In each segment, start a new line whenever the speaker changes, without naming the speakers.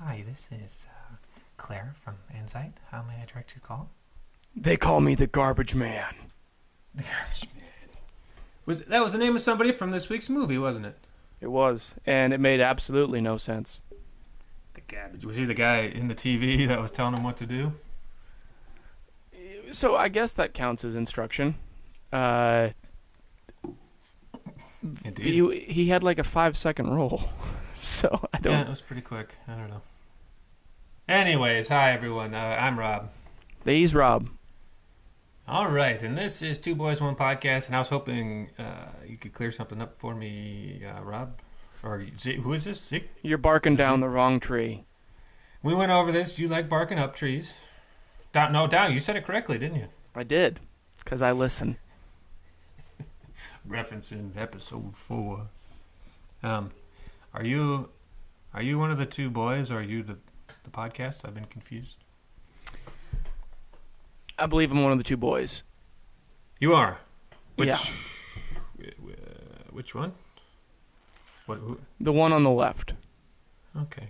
Hi, this is Claire from Insight. How may I direct your call?
They call me the Garbage Man.
The Garbage Man. That was the name of somebody from this week's movie, wasn't it?
It was, and it made absolutely no sense.
The Garbage. Was he the guy in the TV that was telling him what to do?
So I guess that counts as instruction.
Indeed.
He had like a 5-second roll, so I don't.
Yeah, it was pretty quick. I don't know. Anyways, hi everyone. I'm Rob.
He's Rob.
All right, and this is Two Boys, One Podcast, and I was hoping you could clear something up for me, Rob. Or Zeke. Who is this? Zeke?
You're barking down the wrong tree.
We went over this. You like barking up trees. Down. You said it correctly, didn't you?
I did, because I listen.
Referencing episode 4. Are you one of the two boys, or are you the podcast? I've been confused.
I believe I'm one of the two boys.
You are?
Yeah.
Which one? Who?
The one on the left.
Okay.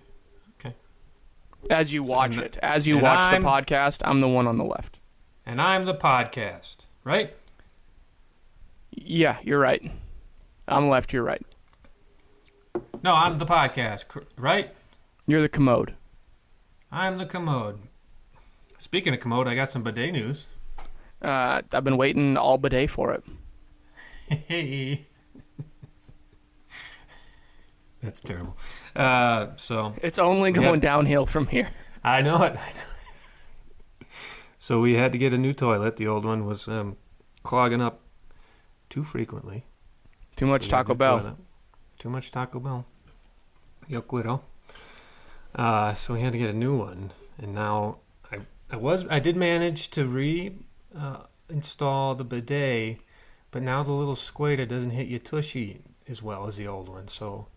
As you watch the podcast, I'm the one on the left.
And I'm the podcast, right?
Yeah, you're right. I'm left, you're right.
No, I'm the podcast, right?
You're the commode.
I'm the commode. Speaking of commode, I got some bidet news.
I've been waiting all bidet for it.
Hey. That's terrible. So
it's only going downhill from here.
I know it. So we had to get a new toilet. The old one was clogging up too frequently.
Too much Taco Bell.
Toilet. Too much Taco Bell. Yo quiero. So we had to get a new one, and now I did manage to install the bidet, but now the little squater doesn't hit your tushy as well as the old one. So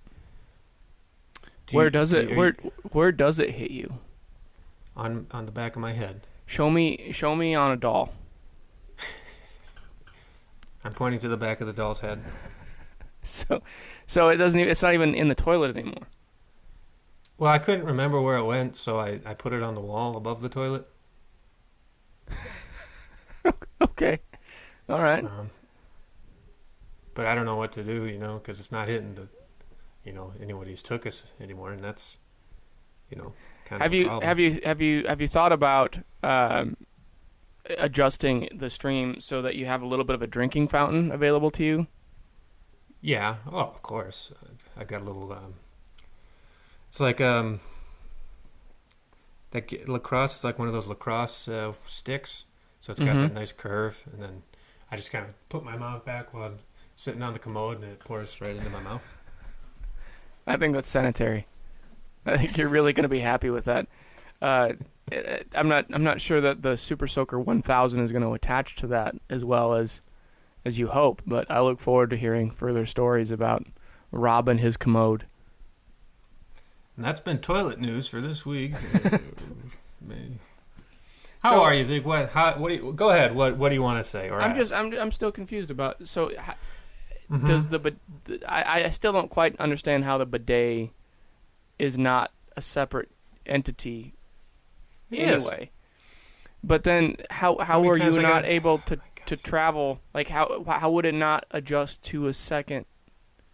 where does it hit you?
On the back of my head.
Show me on a doll.
I'm pointing to the back of the doll's head.
So it's not even in the toilet anymore.
Well, I couldn't remember where it went, so I put it on the wall above the toilet.
Okay. All right.
But I don't know what to do, because it's not hitting the, anybody's took us anymore, and that's, kind of a problem.
Have you thought about adjusting the stream so that you have a little bit of a drinking fountain available to you?
Yeah. Oh, of course. I've got a little. It's like that lacrosse. It's like one of those lacrosse sticks. So it's got that nice curve, and then I just kind of put my mouth back while I'm sitting on the commode, and it pours right into my mouth.
I think that's sanitary. I think you're really going to be happy with that. I'm not sure that the Super Soaker 1000 is going to attach to that as well as you hope, but I look forward to hearing further stories about Rob and his commode. And
that's been toilet news for this week. How are you, Zeke? What do you, go ahead. What do you want to say? Or
I'm still confused about. So, does I still don't quite understand how the bidet is not a separate entity. Anyway, but then how are you not able to travel? Like how would it not adjust to a second?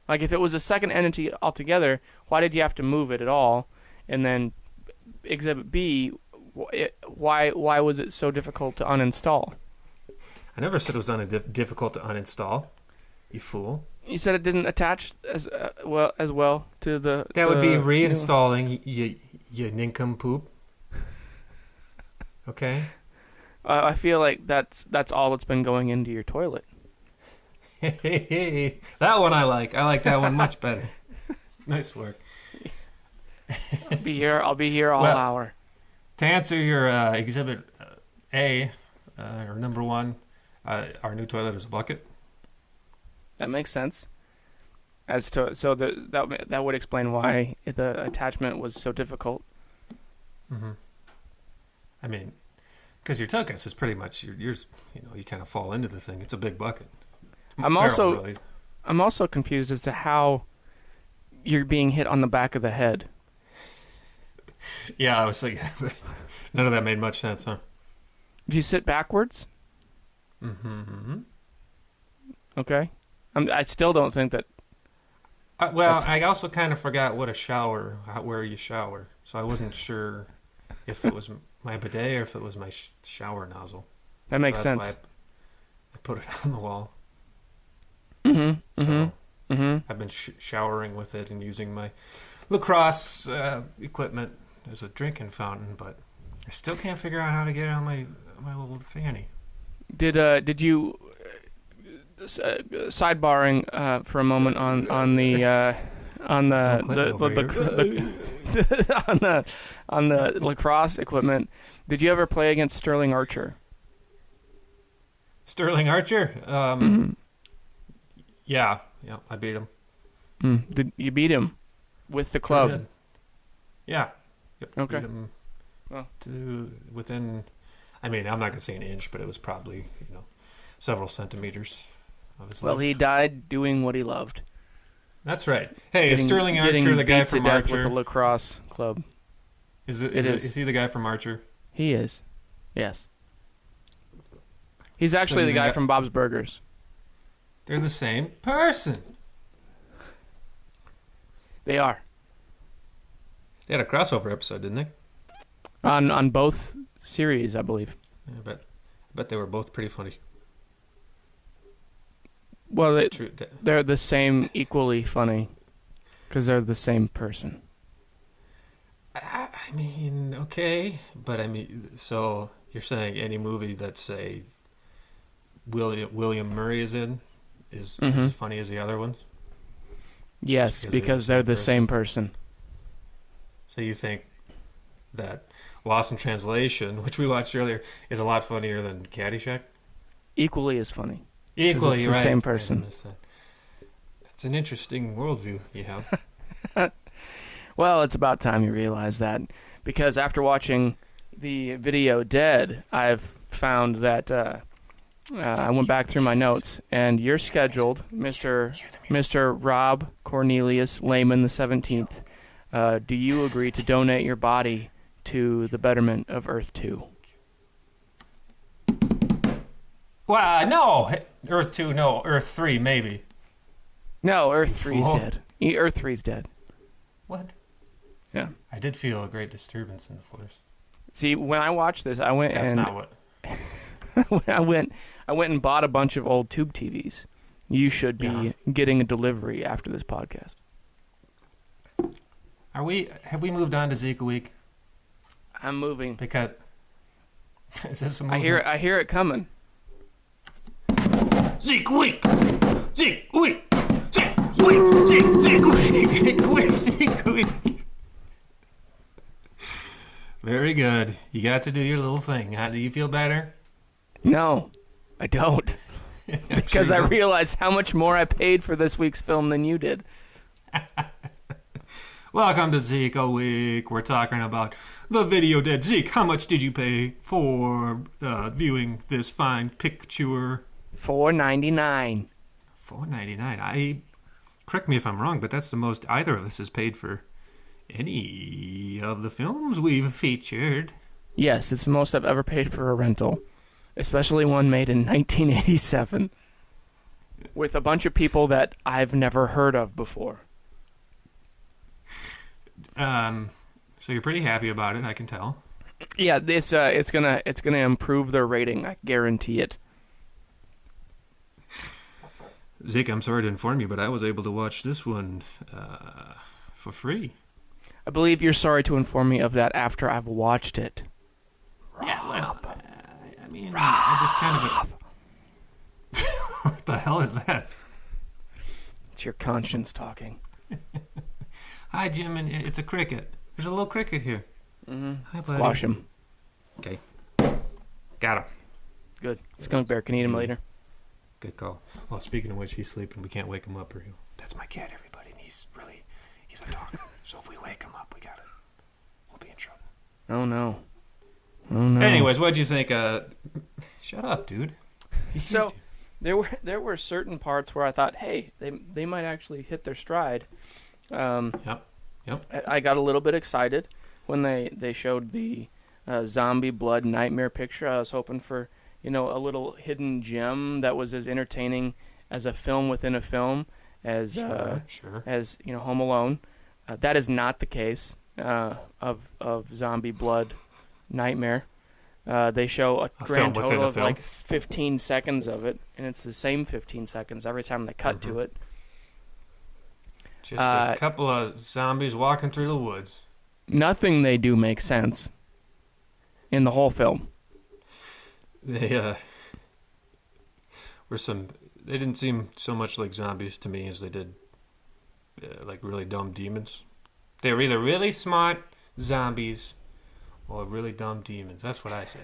Like if it was a second entity altogether, why did you have to move it at all? And then Exhibit B, why was it so difficult to uninstall?
I never said it was difficult to uninstall. You fool!
You said it didn't attach as well to the.
That would be reinstalling you nincompoop. Okay.
I feel like that's all that's been going into your toilet.
Hey, that one I like. I like that one much better. Nice work.
I'll be here all hour.
To answer your Exhibit A, or number 1, our new toilet is a bucket.
That makes sense. That would explain why the attachment was so difficult.
Mm-hmm. I mean, because your tuchus is pretty much you kind of fall into the thing. It's a big bucket.
I'm also confused as to how you're being hit on the back of the head.
Yeah, I was thinking. None of that made much sense, huh?
Do you sit backwards?
Mm-hmm.
Okay. I still don't think that.
I also kind of forgot where you shower. So I wasn't sure if it was my bidet or if it was my shower nozzle.
That makes
so that's
sense.
why I put it on the wall.
Mm-hmm.
So
Mm-hmm.
I've been showering with it and using my lacrosse equipment as a drinking fountain, but I still can't figure out how to get it on my little fanny.
Did you sidebarring for a moment on the on the lacrosse equipment? Did you ever play against Sterling Archer?
Sterling Archer? Yeah, I beat him.
Did you beat him with the club?
Yeah. Yep,
okay.
Beat him to within. I mean, I'm not gonna say an inch, but it was probably several centimeters of his life.
He died doing what he loved.
That's right. Hey, is Sterling Archer the guy from Archer?
With a lacrosse club.
Is he the guy from Archer?
He is. Yes. He's actually the guy from Bob's Burgers.
They're the same person.
They are.
They had a crossover episode, didn't they?
On both series, I believe.
Yeah, I bet they were both pretty funny.
Well, they're the same, equally funny, because they're the same person.
I mean, okay, but I mean, so you're saying any movie that say William Murray is in is as funny as the other ones?
Yes, because they're the same person.
So you think that Lost in Translation, which we watched earlier, is a lot funnier than Caddyshack?
Equally as funny.
Equally,
it's the same person.
It's an interesting worldview you have.
Well, it's about time you realize that, because after watching the video Dead, I've found that I went back through my notes, and you're scheduled, Mr. Rob Cornelius Lehman the 17th. Do you agree to donate your body to the betterment of Earth 2?
Well, no. Earth 2, no. Earth 3, maybe.
No, Earth 3's dead. Earth 3's dead.
What?
Yeah.
I did feel a great disturbance in the force.
See, when I watched this, I went
That's
and...
not what...
I went and bought a bunch of old tube TVs. You should be getting a delivery after this podcast.
Have we moved on to Zeke a week?
I'm moving.
Because... Is this a movie?
I hear it coming.
Zeke week! Zeke week! Zeke week! Zeke week! Zeke week! Very good. You got to do your little thing. How do you feel better?
No, I don't. Because I realized how much more I paid for this week's film than you did.
Welcome to Zeke a Week. We're talking about the video Dead. Zeke, how much did you pay for viewing this fine picture?
$4.99.
$4.99. Correct me if I'm wrong, but that's the most either of us has paid for any of the films we've featured.
Yes, it's the most I've ever paid for a rental, especially one made in 1987 with a bunch of people that I've never heard of before.
So you're pretty happy about it, I can tell.
Yeah, it's gonna improve their rating, I guarantee it.
Zeke, I'm sorry to inform you, but I was able to watch this one for free.
I believe you're sorry to inform me of that after I've watched it. Rob.
Yeah, well, I mean, Rob. I just kind of... What the hell is that?
It's your conscience talking.
Hi, Jim, and it's a cricket. There's a little cricket here.
Mm-hmm.
Hi, buddy.
Squash him.
Okay. Got him.
Good. Skunk Bear can eat him later.
Good call. Well, speaking of which, he's sleeping. We can't wake him up. That's my cat, everybody. And he's a talker. So if we wake him up, we'll be in trouble.
Oh, no. Oh, no.
Anyways, what'd you think? Shut up, dude.
So there were certain parts where I thought, hey, they might actually hit their stride.
Yep.
I got a little bit excited. when they showed the zombie blood nightmare picture. I was hoping for, a little hidden gem that was as entertaining as a film within a film as as Home Alone. That is not the case of zombie blood nightmare. They show a grand total of like 15 seconds of it, and it's the same 15 seconds every time they cut to it.
Just a couple of zombies walking through the woods.
Nothing they do makes sense in the whole film.
They They didn't seem so much like zombies to me as they did like really dumb demons. They were either really smart zombies or really dumb demons. That's what I say.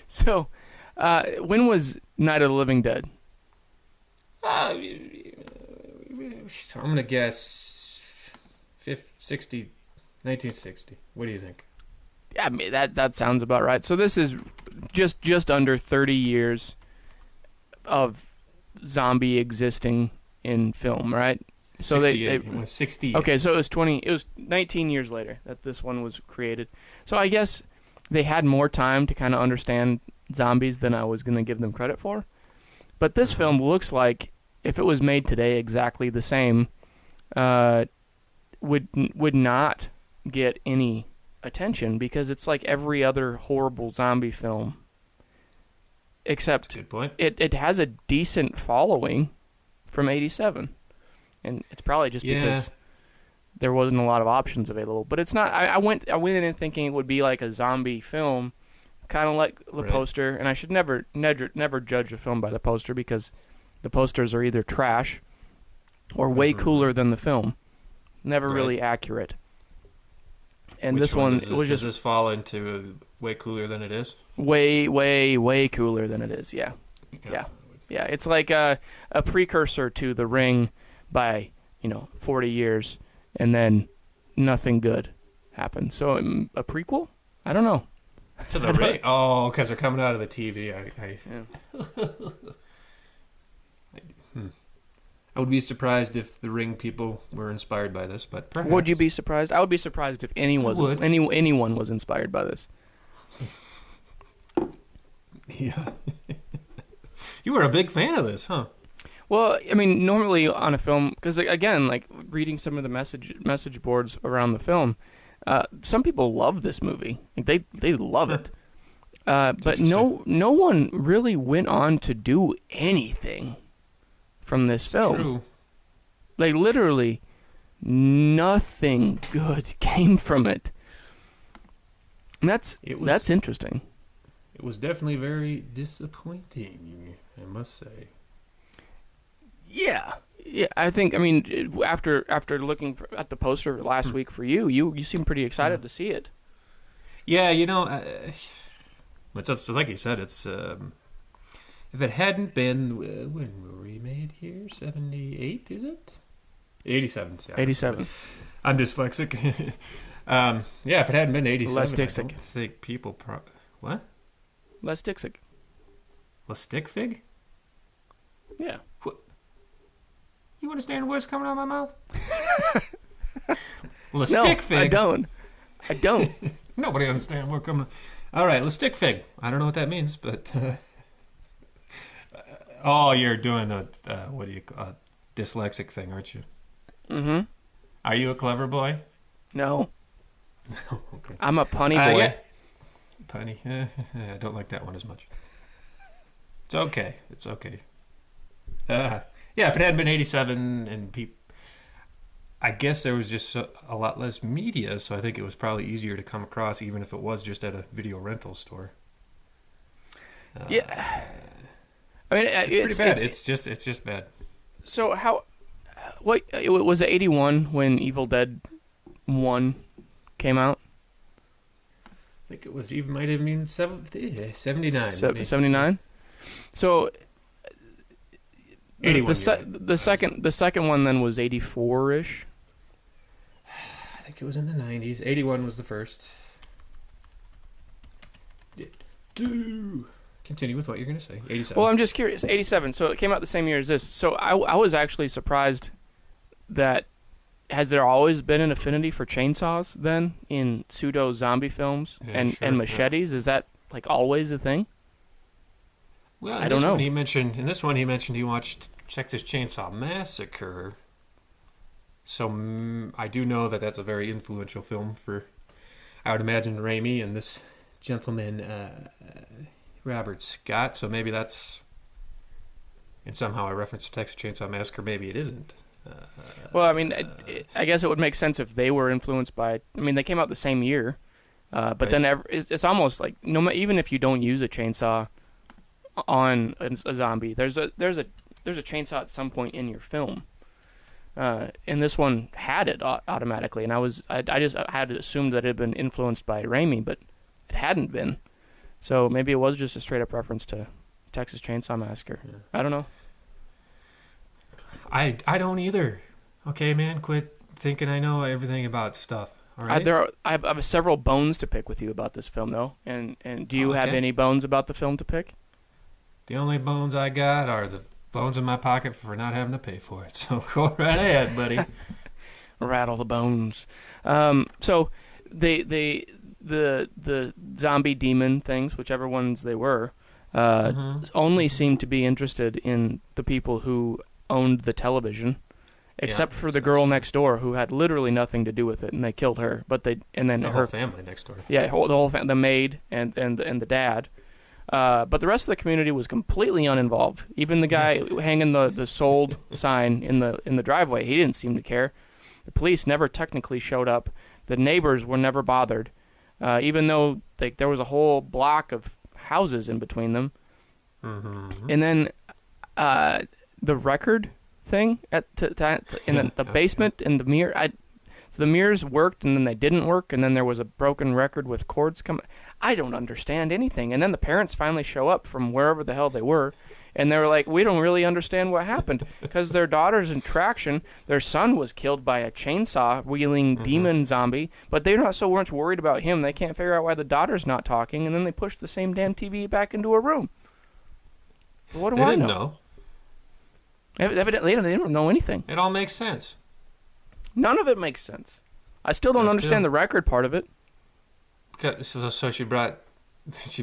So, when was Night of the Living Dead?
I'm going to guess 1960. What do you think?
Yeah, I mean, that sounds about right. So this is just under 30 years of zombie existing in film, right? So
it was 68.
Okay, so it was 19 years later that this one was created. So I guess they had more time to kind of understand zombies than I was going to give them credit for. But this film looks like, if it was made today exactly the same, would not get any attention because it's like every other horrible zombie film. Except
good point.
It has a decent following from 87. And it's probably just because there wasn't a lot of options available. But it's not. I went in thinking it would be like a zombie film, kind of like the poster. And I should never judge a film by the poster because the posters are either trash or way cooler than the film. Never really accurate. And
Which
this one was just.
Does this fall into way cooler than it is?
Way, way, way cooler than it is. Yeah. It's like a precursor to The Ring by 40 years, and then nothing good happened. So a prequel? I don't know.
To The Ring? Oh, because they're coming out of the TV. I would be surprised if the Ring people were inspired by this, but perhaps.
Would you be surprised? I would be surprised if anyone was inspired by this.
Yeah. You were a big fan of this, huh?
Well, I mean, normally on a film, because again, like reading some of the message boards around the film, some people love this movie. Like, they love it. But no one really went on to do anything from this film.
True.
Like, literally nothing good came from it. And that's interesting.
It was definitely very disappointing, I must say.
Yeah. I think. I mean, after looking at the poster last week for you seem pretty excited to see it.
Yeah, it's like you said. It's if it hadn't been when were we made here? 78, is it? 87. Yeah.
87.
I'm dyslexic. If it hadn't been 87,
Less
I
Dixig.
don't think people what?
Less Dixig.
Less stick fig?
Yeah.
What? You understand what's coming out of my mouth? Stick fig.
I don't.
Nobody understands what's coming. All right, stick fig. I don't know what that means, but you're doing the what do you call dyslexic thing, aren't you?
Mm-hmm.
Are you a clever boy?
No.
Okay.
I'm a punny boy.
Yeah. Punny. I don't like that one as much. It's okay. If it hadn't been 87 and I guess there was just a lot less media, so I think it was probably easier to come across, even if it was just at a video rental store.
Yeah. I mean,
it's pretty bad. It's just bad.
So what was it 81 when Evil Dead 1 came out?
I think it was might have been 79.
79. So
81.
The second one then was 84-ish.
I think it was in the 90s. 81 was the first. Continue with what you're going to say. 87.
Well, I'm just curious. 87. So it came out the same year as this. So I was actually surprised that has there always been an affinity for chainsaws then in pseudo zombie films and machetes? Yeah. Is that like always a thing?
Well,
I don't know.
In this one, he mentioned he watched Texas Chainsaw Massacre. So I do know that that's a very influential film for, I would imagine, Raimi and this gentleman, Robert Scott. So maybe that's, and somehow I referenced Texas Chainsaw Massacre. Maybe it isn't.
Well, I mean, I guess it would make sense if they were influenced by. I mean, they came out the same year, but right. Then it's almost like even if you don't use a chainsaw on a zombie, there's a chainsaw at some point in your film, and this one had it automatically, and I just had to assume that it had been influenced by Raimi, but it hadn't been, so maybe it was just a straight up reference to Texas Chainsaw Massacre. Yeah. I don't know.
I don't either. Okay, man, quit thinking I know everything about stuff. All right.
I have several bones to pick with you about this film, though. And do you have any bones about the film to pick?
The only bones I got are the bones in my pocket for not having to pay for it. So go right ahead, buddy.
Rattle the bones. So the zombie demon things, whichever ones they were, only seemed to be interested in the people who owned the television, except for the girl next door who had literally nothing to do with it, and they killed her. But the
whole family next door.
Yeah, the whole the maid and the dad. But the rest of the community was completely uninvolved. Even the guy hanging the sold sign in the driveway, he didn't seem to care. The police never technically showed up. The neighbors were never bothered, even though there was a whole block of houses in between them. Mm-hmm. And then the record thing in the basement in the mirror. So the mirrors worked, and then they didn't work, and then there was a broken record with cords coming. I don't understand anything. And then the parents finally show up from wherever the hell they were, and they were like, we don't really understand what happened, because their daughter's in traction. Their son was killed by a chainsaw-wielding demon zombie, but they weren't worried about him. They can't figure out why the daughter's not talking, and then they pushed the same damn TV back into a room. But what do I know? Evidently, they don't know anything.
It all makes sense.
None of it makes sense. I still don't understand the record part of it.
So she brought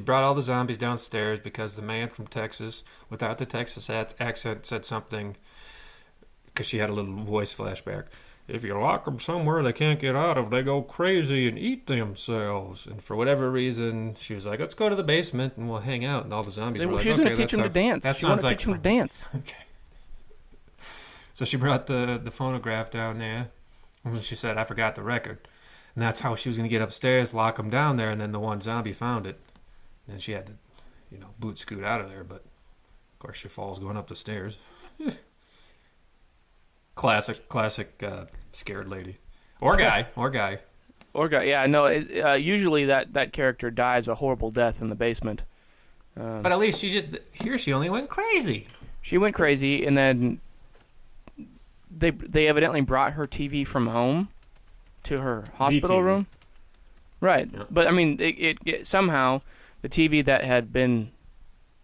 all the zombies downstairs because the man from Texas, without the Texas accent, said something, because she had a little voice flashback. If you lock them somewhere they can't get out of, they go crazy and eat themselves. And for whatever reason, she was like, let's go to the basement and we'll hang out. And all the zombies were like,
she was going to teach them to dance. She wanted to teach them to dance.
Okay. So she brought the phonograph down there, and she said, I forgot the record. And that's how she was going to get upstairs, lock them down there, and then the one zombie found it. And then she had to, boot scoot out of there, but of course she falls going up the stairs. Classic scared lady. Or guy.
Yeah, no, usually that character dies a horrible death in the basement.
But at least she only went crazy.
She went crazy, and then they evidently brought her TV from home to her hospital room. Right. Yeah. But, I mean, it somehow, the TV that had been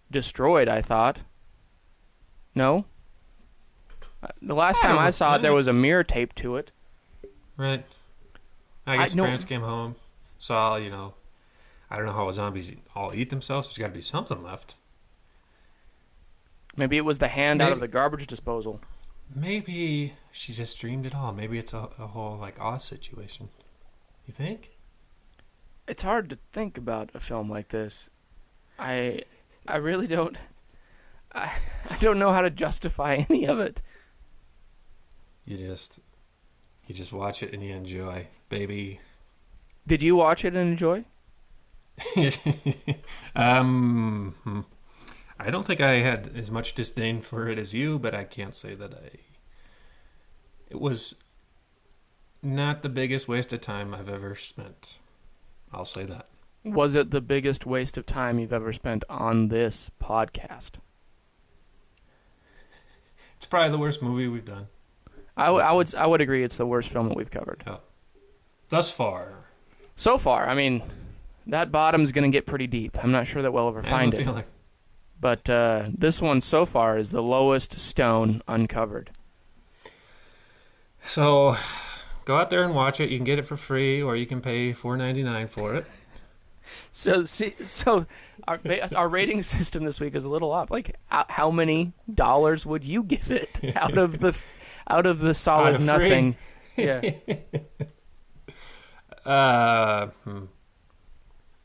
destroyed, I thought. No? The last time I saw it, there was a mirror taped to it.
Right. I guess parents came home, saw, I don't know how zombies all eat themselves. There's got to be something left.
Maybe it was the hand out of the garbage disposal.
Maybe she just dreamed it all. Maybe it's a whole, Oz situation. You think?
It's hard to think about a film like this. I really don't... I don't know how to justify any of it.
You just watch it and you enjoy, baby.
Did you watch it and enjoy?
I don't think I had as much disdain for it as you, but I can't say that it was not the biggest waste of time I've ever spent. I'll say that.
Was it the biggest waste of time you've ever spent on this podcast?
It's probably the worst movie we've done.
I would agree it's the worst film that we've covered.
Oh. Thus far.
So far, I mean, that bottom's going to get pretty deep. I'm not sure that we'll ever find it. But this one so far is the lowest stone uncovered.
So, Go out there and watch it. You can get it for free, or you can pay $4.99 for it.
So our rating system this week is a little off. Like, how many dollars would you give it out of the solid
Out of
nothing?
free?
Yeah.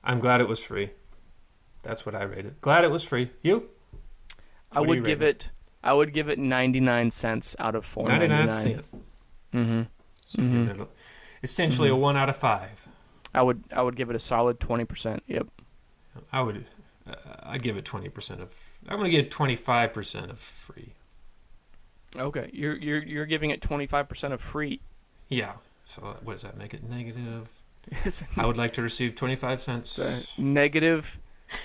I'm glad it was free. That's what I rated. Glad it was free. You?
I would give it 99 cents out of 4.99.
99 cents.
Mm-hmm.
So essentially a 1 out of 5.
I would give it a solid 20%. Yep.
I'd give it 20% of. I'm going to give it 25% of free.
Okay, you're giving it 25% of free.
Yeah. So what does that make it? Negative. I would like to receive 25 cents.
Negative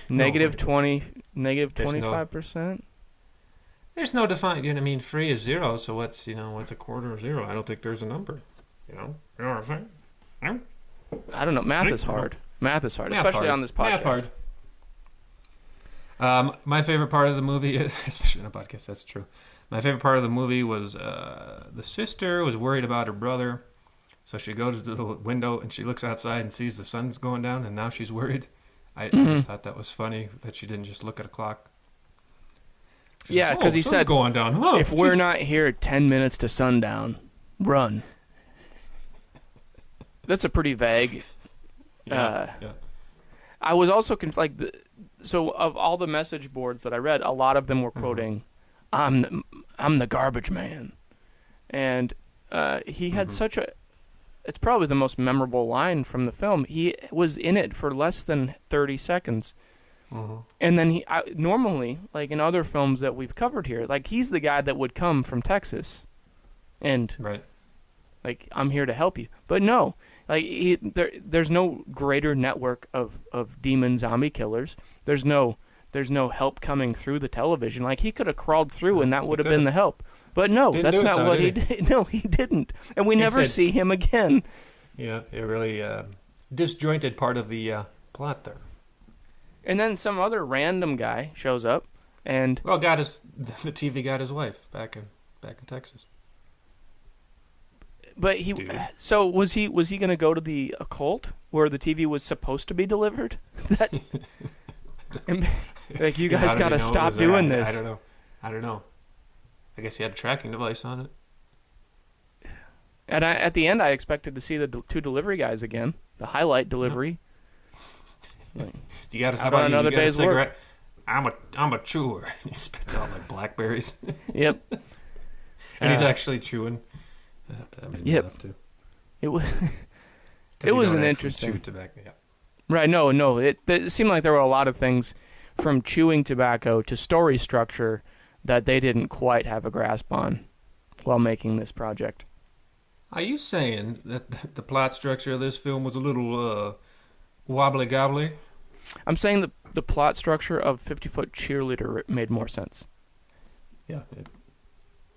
25%.
There's no defined. You know what I mean? Free is 0. So what's a quarter of 0? I don't think there's a number. You know what I'm saying?
I don't know. Math is hard. Especially on this podcast.
Math hard. My favorite part of the movie is, especially on a podcast, that's true. My favorite part of the movie was the sister was worried about her brother. So she goes to the window and she looks outside and sees the sun's going down, and now she's worried. I just thought that was funny that she didn't just look at a clock.
Yeah, because he said,
going down. Oh,
if we're not here 10 minutes to sundown, run. That's a pretty vague.
Yeah.
I was also so of all the message boards that I read, a lot of them were quoting, "I'm the garbage man," and he had such a. It's probably the most memorable line from the film. He was in it for less than 30 seconds. And then normally, like in other films that we've covered here, like he's the guy that would come from Texas and like, I'm here to help you. But no, like there's no greater network of demon zombie killers. There's no help coming through the television. Like, he could have crawled through and that would have been the help. But no, that's not what he did. No, he didn't. And we never see him again. Yeah,
it really disjointed part of the plot there.
And then some other random guy shows up and
the TV got his wife back in Texas.
But so was he going to go to the occult where the TV was supposed to be delivered? Like, you guys got to stop doing this.
I don't know. I guess he had a tracking device on it.
And at the end, I expected to see the two delivery guys again. The highlight delivery. Like,
you got
another day's work.
I'm a chewer. He spits out like blackberries.
Yep.
And he's actually chewing. That made me laugh too.
It was an interesting.
Chew tobacco. Yeah.
Right. No. It seemed like there were a lot of things, from chewing tobacco to story structure, that they didn't quite have a grasp on while making this project.
Are you saying that the plot structure of this film was a little wobbly gobbly?
I'm saying that the plot structure of 50-Foot Cheerleader made more sense.
Yeah,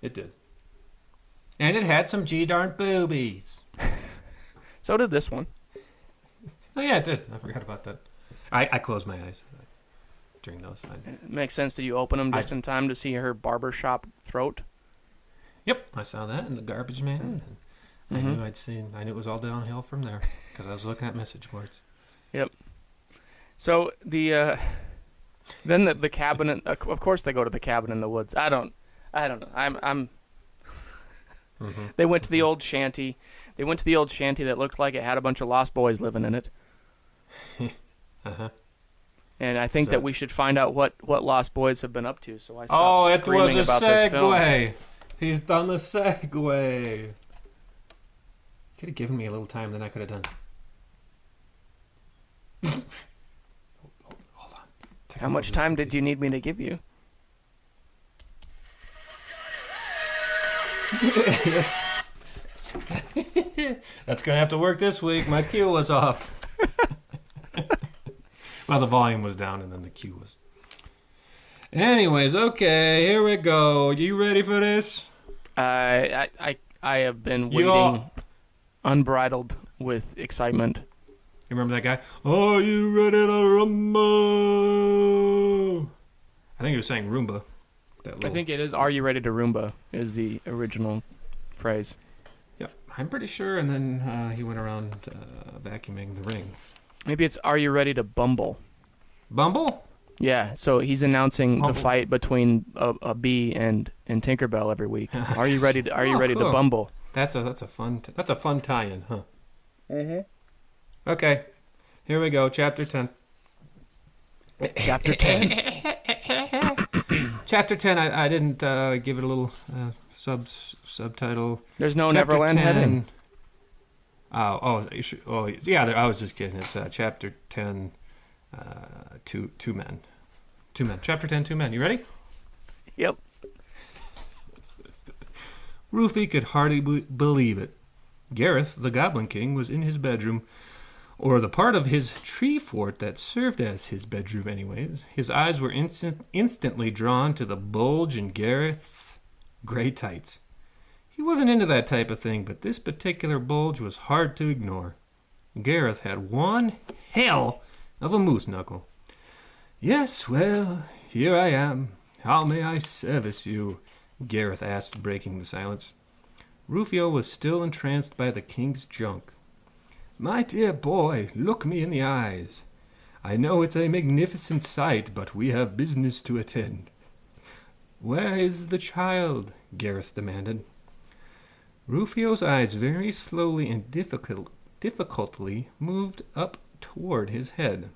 it did. And it had some G-darn boobies.
So did this one.
Oh, yeah, it did. I forgot about that. I closed my eyes during those.
It makes sense that you open them just in time to see her barbershop throat.
Yep, I saw that in The Garbage Man. I knew I knew it was all downhill from there because I was looking at message boards.
Yep. So then the cabin. Of course, they go to the cabin in the woods. I don't know. I'm. They went to the old shanty. They went to the old shanty that looked like it had a bunch of lost boys living in it. And I think that we should find out what lost boys have been up to. So I stopped screaming about this film.
Segue. He's done the segue. Could have given me a little time, then I could have done. Hold on.
How much time did you need me to give you?
That's going to have to work this week. My cue was off. Well, the volume was down and then the cue was. Anyways, okay, here we go. You ready for this?
I have been waiting unbridled with excitement.
You remember that guy? Are you ready to rumba? I think he was saying Roomba.
I think it is. Are you ready to Roomba? Is the original phrase.
Yep. I'm pretty sure. And then he went around vacuuming the ring.
Maybe it's Are You Ready to Bumble?
Bumble?
Yeah, so he's announcing
Bumble.
the fight between a bee and Tinkerbell every week. Are you ready to
Cool.
bumble?
That's a fun tie-in, huh?
Mm-hmm.
Okay, here we go. Chapter 10.
Chapter 10.
Chapter 10. I didn't give it a little subtitle.
There's no
Chapter
Neverland
10.
heading.
Yeah. I was just kidding. It's chapter 10. Two men. Chapter 10. 2 men. You ready?
Yep.
Rufy could hardly believe it. Gareth, the Goblin King, was in his bedroom, or the part of his tree fort that served as his bedroom anyways. His eyes were instantly drawn to the bulge in Gareth's gray tights. He wasn't into that type of thing, but this particular bulge was hard to ignore. Gareth had one hell of a moose knuckle. Yes, well, here I am. How may I service you? Gareth asked, breaking the silence. Rufio was still entranced by the king's junk. My dear boy, look me in the eyes. I know it's a magnificent sight, but we have business to attend. Where is the child? Gareth demanded. Rufio's eyes very slowly and difficultly moved up toward his head.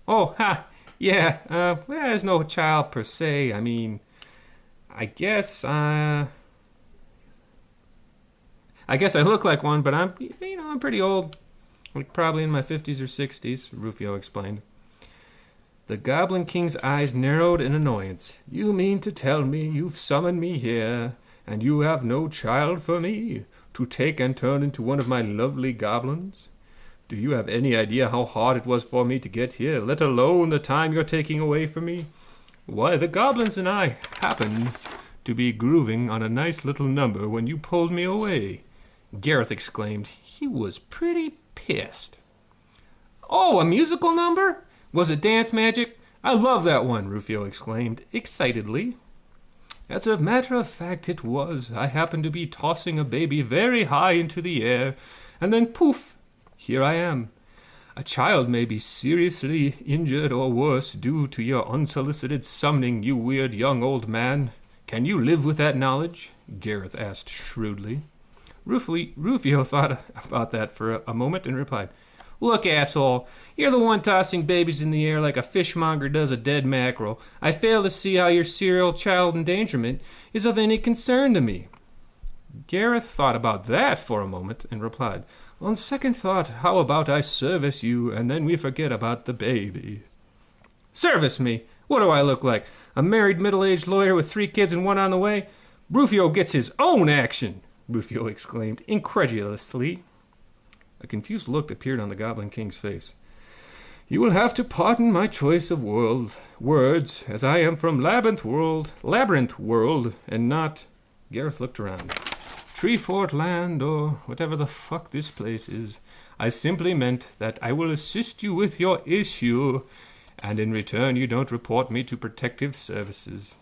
Oh, yeah, there's no child per se. I mean, I guess I look like one, but I'm pretty old. Like probably in my 50s or 60s, Rufio explained. The Goblin King's eyes narrowed in annoyance. You mean to tell me you've summoned me here, and you have no child for me to take and turn into one of my lovely goblins? Do you have any idea how hard it was for me to get here, let alone the time you're taking away from me? Why, the goblins and I happened to be grooving on a nice little number when you pulled me away. Gareth exclaimed. He was pretty pissed. Oh, a musical number? Was it dance magic? I love that one, Rufio exclaimed excitedly. As a matter of fact, it was. I happened to be tossing a baby very high into the air, and then poof, here I am. A child may be seriously injured or worse due to your unsolicited summoning, you weird young old man. Can you live with that knowledge? Gareth asked shrewdly. Rufio thought about that for a moment and replied, Look, asshole, you're the one tossing babies in the air like a fishmonger does a dead mackerel. I fail to see how your serial child endangerment is of any concern to me. Gareth thought about that for a moment and replied, On second thought, how about I service you and then we forget about the baby? Service me? What do I look like? A married middle-aged lawyer with 3 kids and one on the way? Rufio gets his own action, Rufio exclaimed incredulously. A confused look appeared on the Goblin King's face. You will have to pardon my choice of words, as I am from Labyrinth World, and not... Gareth looked around. Treefort Land, or whatever the fuck this place is. I simply meant that I will assist you with your issue, and in return you don't report me to protective services.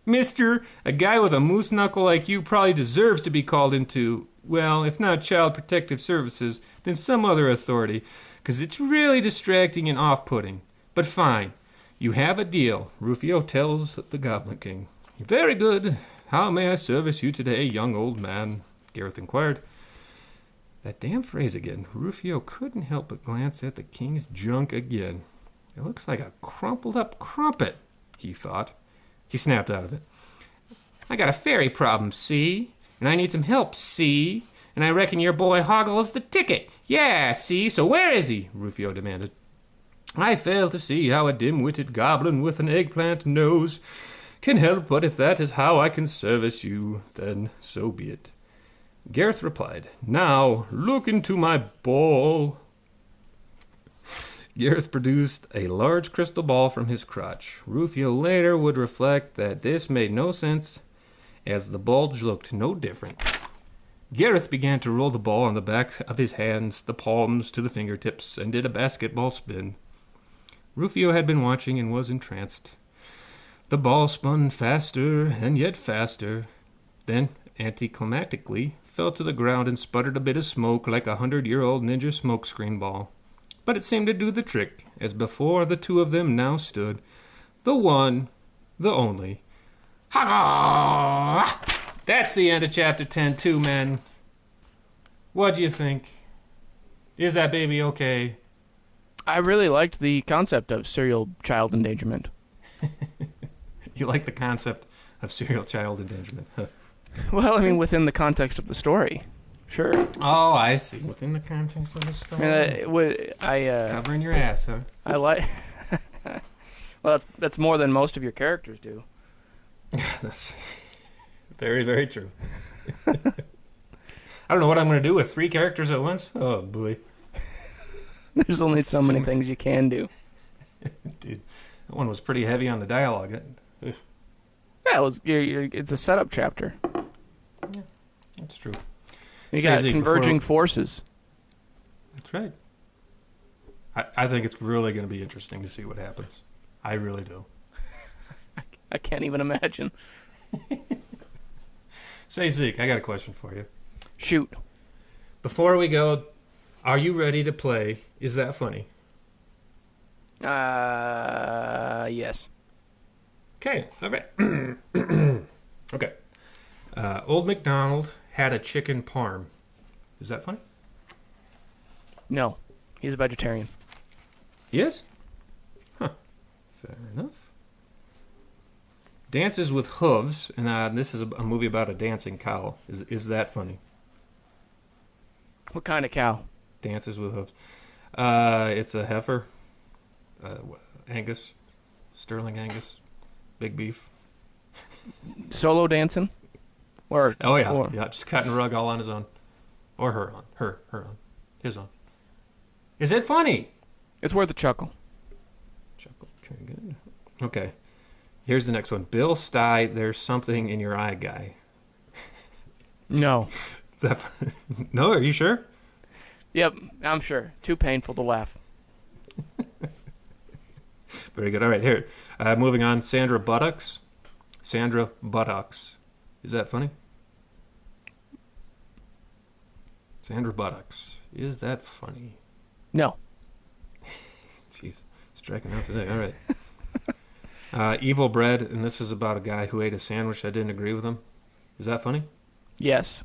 Mister, a guy with a moose knuckle like you probably deserves to be called into, well, if not Child Protective Services, then some other authority, 'cause it's really distracting and off-putting. But fine, you have a deal, Rufio tells the Goblin King. Very good. How may I service you today, young old man? Gareth inquired. That damn phrase again. Rufio couldn't help but glance at the king's junk again. It looks like a crumpled-up crumpet, he thought. He snapped out of it. I got a fairy problem, see? And I need some help, see? And I reckon your boy Hoggle is the ticket. Yeah, see? So where is he? Rufio demanded. I fail to see how a dim-witted goblin with an eggplant nose can help, but if that is how I can service you, then so be it. Gareth replied, Now, look into my ball. Gareth produced a large crystal ball from his crotch. Rufio later would reflect that this made no sense, as the bulge looked no different. Gareth began to roll the ball on the back of his hands, the palms to the fingertips, and did a basketball spin. Rufio had been watching and was entranced. The ball spun faster and yet faster. Then,
anticlimactically fell to the ground and sputtered a bit of smoke like a 100-year-old ninja smokescreen ball. But it seemed to do the trick, as before the two of them now stood, the one, the only. Ha! That's the end of Chapter 10, too, men. What do you think? Is that baby okay?
I really liked the concept of serial child endangerment.
You like the concept of serial child endangerment, huh?
Well, I mean, within the context of the story. Sure.
Oh, I see. Within the context of the story.
Covering
your ass, huh?
I like... Well, that's more than most of your characters do.
That's very, very true. I don't know what I'm going to do with 3 characters at once. Oh, boy.
There's only so many things you can do.
Dude, that one was pretty heavy on the dialogue.
Yeah, it's a setup chapter.
Yeah, that's true.
You got converging forces.
That's right. I think it's really going to be interesting to see what happens. I really do.
I can't even imagine.
Say, Zeke, I got a question for you.
Shoot.
Before we go, are you ready to play Is That Funny?
Yes.
Okay, all right. Okay. Old MacDonald had a chicken parm. Is that funny?
No. He's a vegetarian.
He is? Huh. Fair enough. Dances with Hooves, and this is a movie about a dancing cow. Is that funny?
What kind of cow?
Dances with Hooves. It's a heifer. Angus. Sterling Angus. Big beef.
Solo dancing?
Oh, yeah. Yeah, just cutting a rug all on his own. Or her on. Her on. His on. Is it funny?
It's worth a chuckle.
Chuckle. Okay, good. Okay. Here's the next one. Bill Stye, there's something in your eye, guy.
No.
Is that no? Are you sure?
Yep, I'm sure. Too painful to laugh.
Very good. All right, here. Moving on. Sandra Buttocks. Sandra Buttocks. Is that funny? Sandra Buttocks. Is that funny?
No.
Jeez. Striking out today. All right. Evil Bread, and this is about a guy who ate a sandwich that didn't agree with him. Is that funny?
Yes.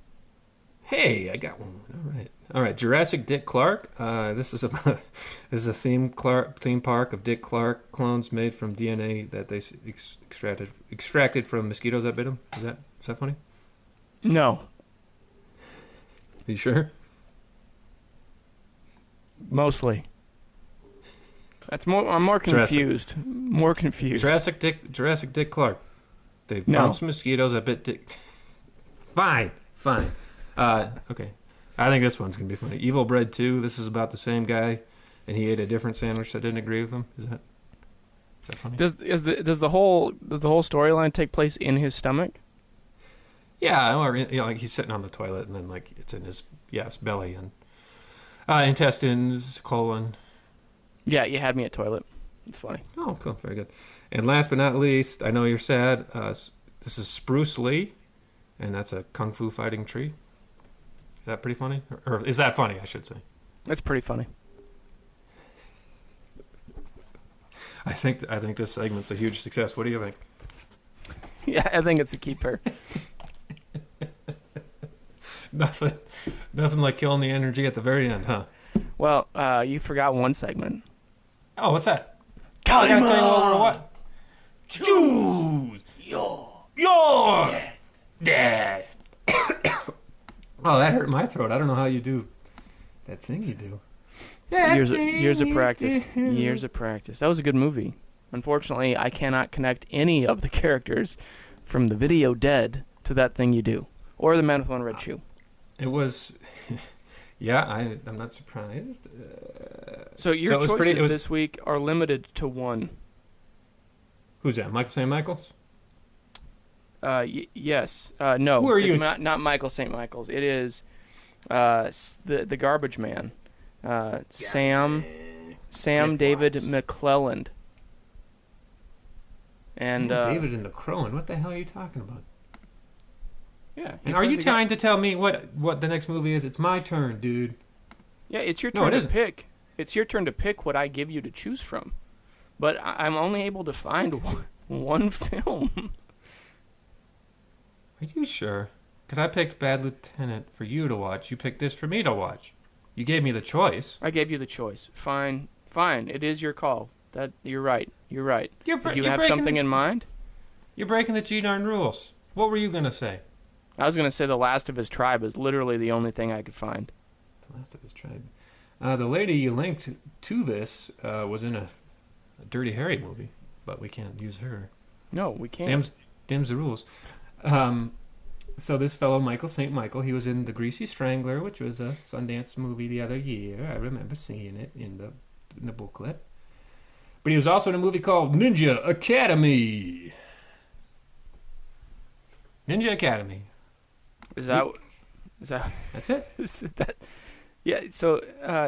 Hey, I got one. All right. Jurassic Dick Clark. This is a theme park of Dick Clark clones made from DNA that they extracted from mosquitoes that bit him. Is that funny?
No.
You sure?
Mostly. I'm more confused. More confused.
Jurassic Dick Clark. They found some mosquitoes that bit Dick. Fine. Okay. I think this one's gonna be funny. Evil Bread 2. This is about the same guy, and he ate a different sandwich that didn't agree with him. Is that funny?
Does the whole storyline take place in his stomach?
Yeah, or like he's sitting on the toilet, and then like it's in his belly and intestines, colon.
Yeah, you had me at toilet. It's funny.
Oh, cool, very good. And last but not least, I know you're sad. This is Spruce Lee, and that's a kung fu fighting tree. Is that pretty funny? Or is that funny, I should say?
It's pretty funny.
I think this segment's a huge success. What do you think?
Yeah, I think it's a keeper.
Nothing like killing the energy at the very end, huh?
Well, you forgot one segment.
Oh, what's that?
Kalima!
I gotta tell you what we're what?
Choose your death.
Oh, that hurt my throat. I don't know how you do that thing you do.
Years of practice. Years of practice. That was a good movie. Unfortunately, I cannot connect any of the characters from the video Dead to that thing you do. Or The Man with One Red Shoe.
It was... Yeah, I'm not surprised.
So your choices this week are limited to one.
Who's that? Michael St. Michaels?
Yes. No.
Who are you?
Not Michael St. Michaels. It is the Garbage Man. Sam David McClelland. And
Sam David and McClelland? What the hell are you talking about?
Yeah.
And are you trying to tell me what the next movie is? It's my turn, dude.
Yeah, it's your turn to pick. It's your turn to pick what I give you to choose from. But I'm only able to find one film.
Are you sure? Because I picked Bad Lieutenant for you to watch. You picked this for me to watch. You gave me the choice.
I gave you the choice. Fine. It is your call. You're right. Did you have something in mind?
You're breaking the G-darn rules. What were you going to say?
I was going to say The Last of His Tribe is literally the only thing I could find.
The Last of His Tribe. The lady you linked to this was in a Dirty Harry movie, but we can't use her.
No, we can't.
Dims the rules. So this fellow, Michael St. Michael, he was in The Greasy Strangler, which was a Sundance movie the other year. I remember seeing it in the booklet. But he was also in a movie called Ninja Academy. Ninja Academy. That's it?
Yeah, so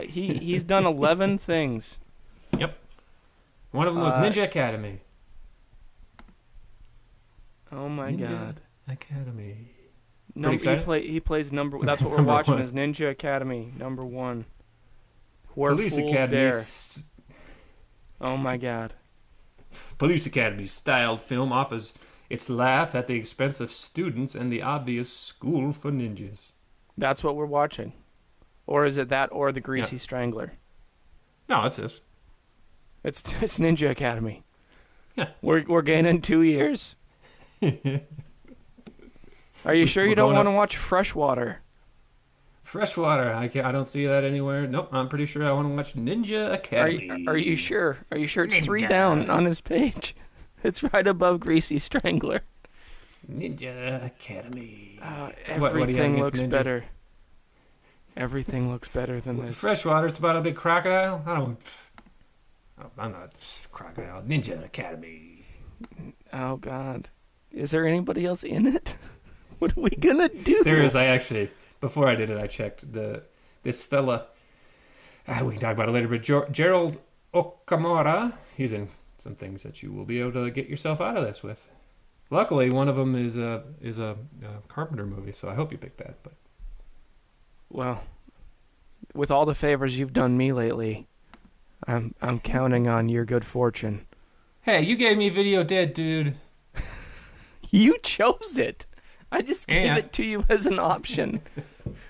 he's done 11 things.
Yep. One of them was Ninja Academy.
Oh my
Ninja
God.
Academy.
He plays number. That's what we're watching. Is Ninja Academy #1. Where
Police
Fools
Academy.
Dare. Oh my God.
Police Academy styled film offers its laugh at the expense of students and the obvious school for ninjas.
That's what we're watching, or is it that or The Greasy Strangler?
No, it's this.
It's Ninja Academy.
Yeah,
we're gaining 2 years. Are you sure you don't want to watch Freshwater?
Freshwater. I don't see that anywhere. Nope, I'm pretty sure I want to watch Ninja Academy.
Are you sure? Are you sure it's
Ninja.
3 down on his page? It's right above Greasy Strangler.
Ninja Academy.
Everything looks better. Everything looks better than this.
Freshwater. It's about a big crocodile. I'm not crocodile. Ninja Academy.
Oh God, is there anybody else in it? What are we gonna do?
There is. Before I did it, I checked this fella. We can talk about it later, but Gerald Okamura, he's in some things that you will be able to get yourself out of this with. Luckily, one of them is a Carpenter movie, so I hope you picked that. But
well, with all the favors you've done me lately, I'm counting on your good fortune.
Hey, you gave me Video Dead, dude.
You chose it. I just gave it to you as an option.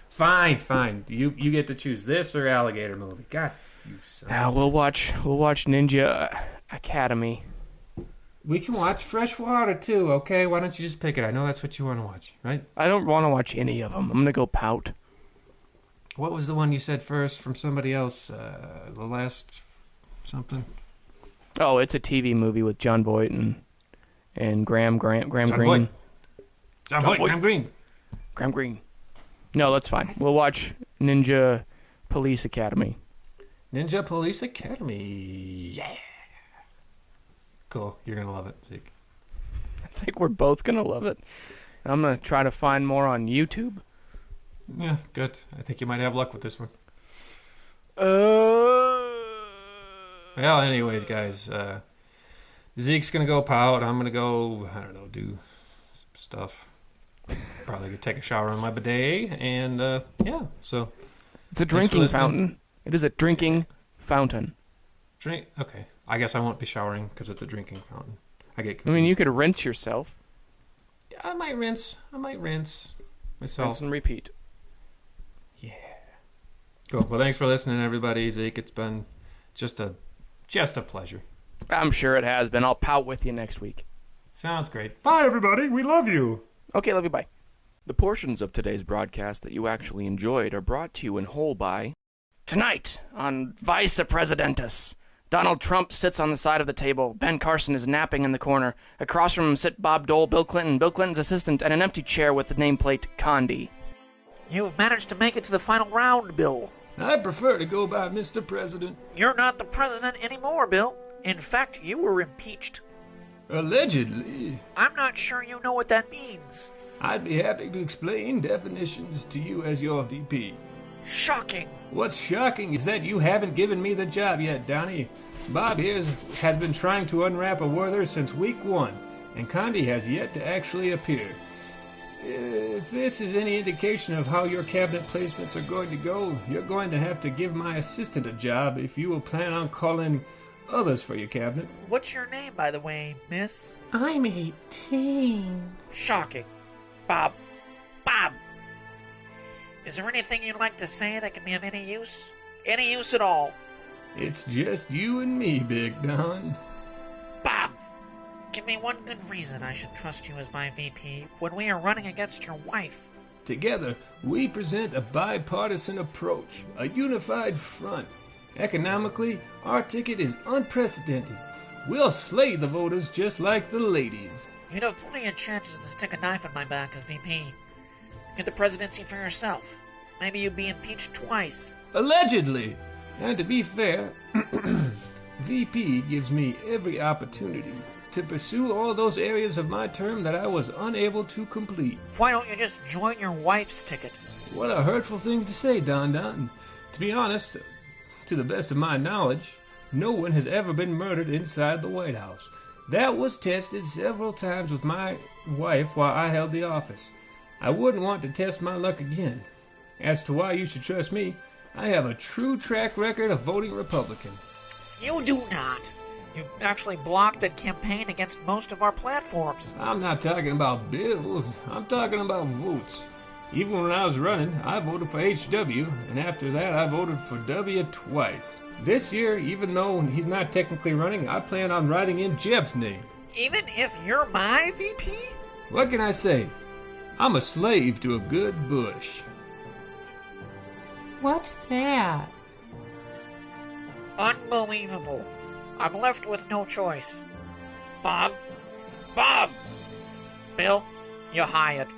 Fine. You get to choose this or Alligator Movie. God, you son.
We'll watch Ninja Academy.
We can watch Freshwater too, okay? Why don't you just pick it? I know that's what you want to watch, right?
I don't want to watch any of them. I'm gonna go pout.
What was the one you said first from somebody else? The last something?
Oh, it's a TV movie with John Voight and Graham Green. Graham Green. No, that's fine. We'll watch Ninja Police Academy.
Ninja Police Academy. Yeah. Cool. You're going to love it, Zeke.
I think we're both going to love it. I'm going to try to find more on YouTube.
Yeah, good. I think you might have luck with this one. Well, anyways, guys. Zeke's going to go pout. I'm going to go, I don't know, do stuff. Probably could take a shower on my bidet. And, so.
It's a drinking fountain. It is a drinking fountain.
Okay. I guess I won't be showering because it's a drinking fountain. I get confused.
I mean, you could rinse yourself.
I might rinse myself.
Rinse and repeat.
Yeah. Cool. Well, thanks for listening, everybody. Zeke, it's been just a pleasure.
I'm sure it has been. I'll pout with you next week.
Sounds great. Bye, everybody. We love you.
Okay, love you. Bye.
The portions of today's broadcast that you actually enjoyed are brought to you in whole by...
Tonight on Vice Presidentus, Donald Trump sits on the side of the table. Ben Carson is napping in the corner. Across from him sit Bob Dole, Bill Clinton, Bill Clinton's assistant, and an empty chair with the nameplate Condi.
You've managed to make it to the final round, Bill.
I prefer to go by Mr. President.
You're not the president anymore, Bill. In fact, you were impeached.
Allegedly.
I'm not sure you know what that means.
I'd be happy to explain definitions to you as your VP.
Shocking.
What's shocking is that you haven't given me the job yet, Donnie. Bob here has been trying to unwrap a Werther since week 1, and Condi has yet to actually appear. If this is any indication of how your cabinet placements are going to go, you're going to have to give my assistant a job if you will plan on calling others for your cabinet.
What's your name, by the way, miss?
I'm 18.
Shocking. Bob. Bob! Is there anything you'd like to say that can be of any use? Any use at all?
It's just you and me, Big Don.
Bob! Give me one good reason I should trust you as my VP when we are running against your wife.
Together, we present a bipartisan approach, a unified front. Economically, our ticket is unprecedented. We'll slay the voters just like the ladies.
You'd have plenty of chances to stick a knife in my back as VP. Get the presidency for yourself. Maybe you'd be impeached twice.
Allegedly! And to be fair, VP gives me every opportunity to pursue all those areas of my term that I was unable to complete.
Why don't you just join your wife's ticket?
What a hurtful thing to say, Don Don. To be honest, to the best of my knowledge, no one has ever been murdered inside the White House. That was tested several times with my wife while I held the office. I wouldn't want to test my luck again. As to why you should trust me, I have a true track record of voting Republican.
You do not. You've actually blocked and campaigned against most of our platforms.
I'm not talking about bills, I'm talking about votes. Even when I was running, I voted for HW, and after that I voted for W twice. This year, even though he's not technically running, I plan on writing in Jeb's name.
Even if you're my VP?
What can I say? I'm a slave to a good bush.
What's that?
Unbelievable. I'm left with no choice. Bob? Bob! Bill, you're hired.